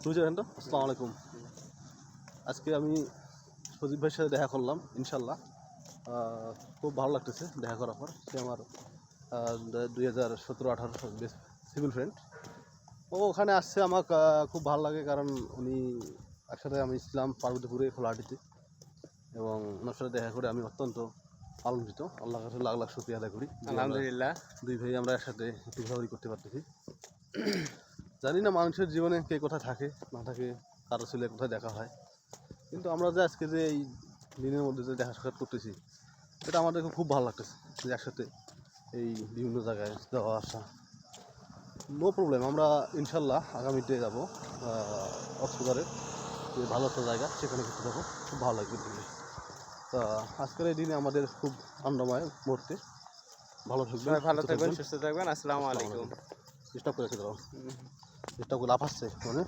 বুঝলেন তো? আসসালামু আলাইকুম। আজকে আমি সজীব ভাইয়ের সাথে দেখা করলাম ইনশাল্লাহ। খুব ভালো লাগতেছে দেখা করার পর। সে আমার 2017-18 বেস্ট সিভিল ফ্রেন্ড। ও ওখানে আসছে আমার খুব ভালো লাগে, কারণ উনি একসাথে আমি ছিলাম পার্বতীপুরে খোলাহাটিতে, এবং ওনার সাথে দেখা করে আমি অত্যন্ত আনন্দিত। আল্লাহর কাছে লাখ লাখ শুকরিয়া আদায় করি। আলহামদুলিল্লাহ। দুই ভাই আমরা একসাথে একটু ঘোরাঘুরি করতে পারতেছি। জানি না মানুষের জীবনে কে কোথায় থাকে না থাকে, কারো ছেলে কোথায় দেখা হয়, কিন্তু আমরা যে আজকে যে এই দিনের মধ্যে যে দেখা সাক্ষাৎ করতেছি, এটা আমাদেরকে খুব ভালো লাগতেছে যে একসাথে এই বিভিন্ন জায়গায় যাওয়া আসা। নো প্রবলেম, আমরা ইনশাল্লাহ আগামীতে যাবো কক্সবাজারে, যে ভালো একটা জায়গা, সেখানে ঘুরতে যাবো, খুব ভালো লাগবে দেখলে। তা আজকের এই দিনে আমাদের খুব আনন্দময় মুহূর্তে। ভালো থাকবেন, ভালো থাকবেন, সুস্থ থাকবেন। আসসালামু আসসালামু আলাইকুম। আলাইকুম। চেষ্টা করে দাও, চেষ্টা করে লাফাচ্ছে মানে